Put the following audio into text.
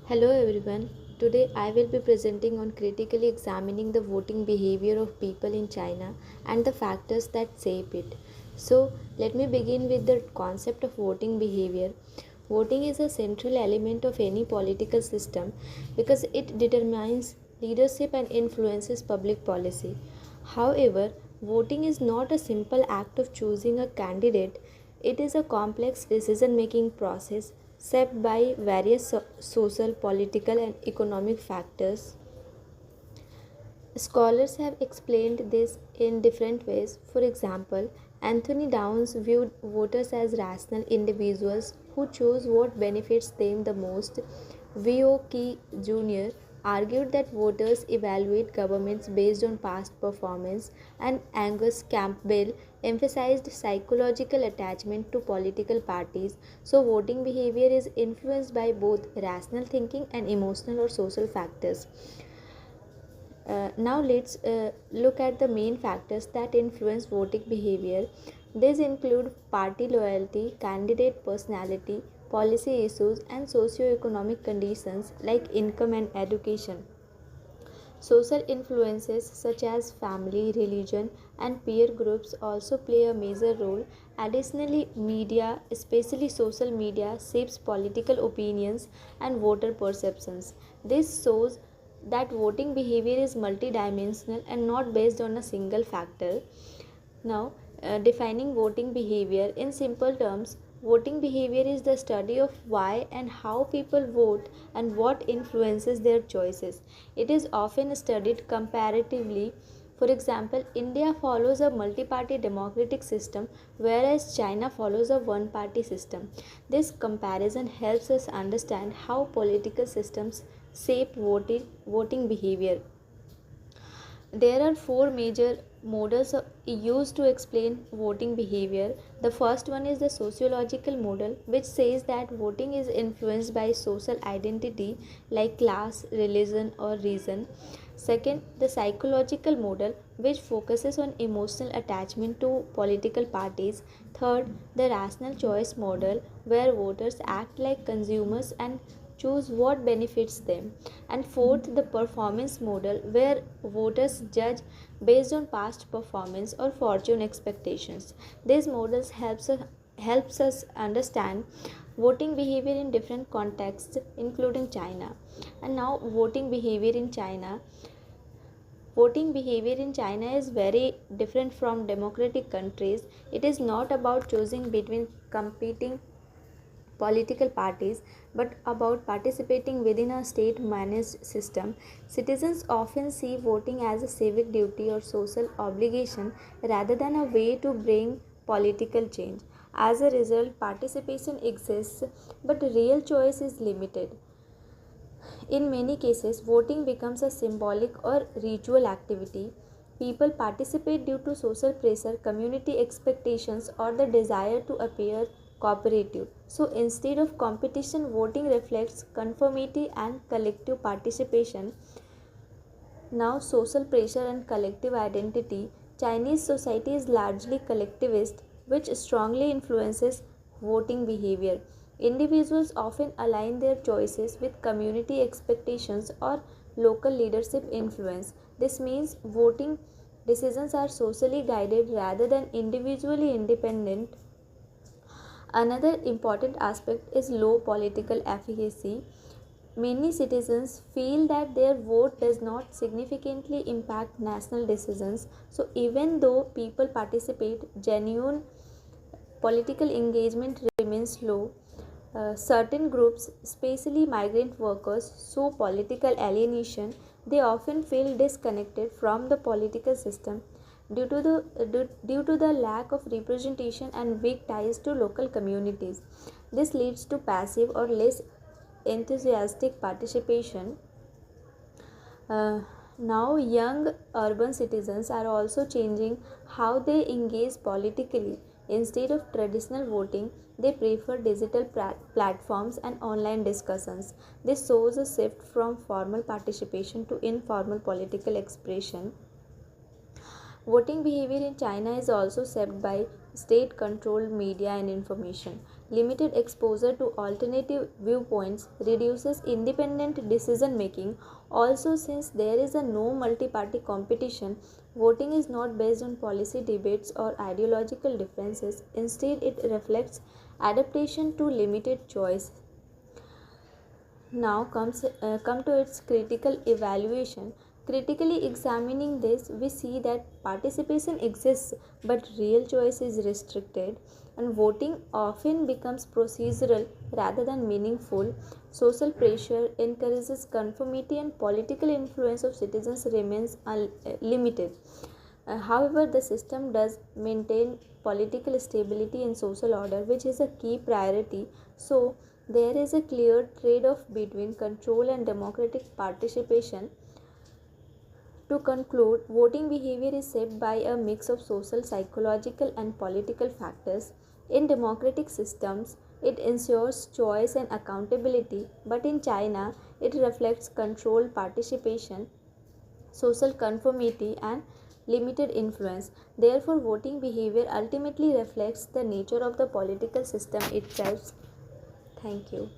Hello everyone. Today I will be presenting on critically examining the voting behavior of people in China and the factors that shape it. So, let me begin with the concept of voting behavior. Voting is a central element of any political system because it determines leadership and influences public policy. However, voting is not a simple act of choosing a candidate, it is a complex decision making process shaped by various social, political, and economic factors. Scholars have explained this in different ways. For example, Anthony Downs viewed voters as rational individuals who choose what benefits them the most. V.O. Key Jr. argued that voters evaluate governments based on past performance, and Angus Campbell emphasized psychological attachment to political parties. So, voting behavior is influenced by both rational thinking and emotional or social factors. Now let's look at the main factors that influence voting behavior. These include party loyalty, candidate personality, policy issues, and socio-economic conditions like income and education. Social influences such as family, religion, and peer groups also play a major role. Additionally, media, especially social media, shapes political opinions and voter perceptions. This shows that voting behavior is multidimensional and not based on a single factor. Now, defining voting behavior in simple terms, voting behavior is the study of why and how people vote and what influences their choices. It is often studied comparatively. For example, India follows a multi party democratic system, whereas China follows a one party system. This comparison helps us understand how political systems shape voting behavior. There are four major models used to explain voting behavior. The first one is the sociological model, which says that voting is influenced by social identity like class, religion, or reason. Second, the psychological model, which focuses on emotional attachment to political parties. Third, the rational choice model, where voters act like consumers and choose what benefits them. And fourth, the performance model, where voters judge based on past performance or fortune expectations. These models helps us understand voting behavior in different contexts including China. And now voting behavior in China is very different from democratic countries. It is not about choosing between competing political parties, but about participating within a state managed system. Citizens often see voting as a civic duty or social obligation rather than a way to bring political change. As a result, participation exists, but real choice is limited. In many cases, voting becomes a symbolic or ritual activity. People participate due to social pressure, community expectations, or the desire to appear cooperative. So instead of competition, voting reflects conformity and collective participation. Now, social pressure and collective identity. Chinese society is largely collectivist, which strongly influences voting behavior. Individuals often align their choices with community expectations or local leadership influence. This means voting decisions are socially guided rather than individually independent. Another important aspect is low political efficacy. Many citizens feel that their vote does not significantly impact national decisions. So, even though people participate, genuine political engagement remains low. Certain groups, especially migrant workers, show political alienation. They often feel disconnected from the political system due to the lack of representation and weak ties to local communities. This leads to passive or less enthusiastic participation. Uh, Now, young urban citizens are also changing how they engage politically. Instead of traditional voting, they prefer digital platforms and online discussions. This shows a shift from formal participation to informal political expression. Voting behavior in China is also shaped by state controlled media and information. Limited exposure to alternative viewpoints reduces independent decision making. Also, since there is a no multi party competition, voting is not based on policy debates or ideological differences. Instead, it reflects adaptation to limited choice. Now come to its critical evaluation. Critically examining this, we see that participation exists but real choice is restricted, and voting often becomes procedural rather than meaningful. Social pressure encourages conformity, and political influence of citizens remains limited. However, the system does maintain political stability and social order, which is a key priority. So, there is a clear trade off between control and democratic participation. To conclude, voting behavior is shaped by a mix of social, psychological, and political factors. In democratic systems, it ensures choice and accountability, but in China, it reflects control, participation, social conformity, and limited influence. Therefore, voting behavior ultimately reflects the nature of the political system itself. Thank you.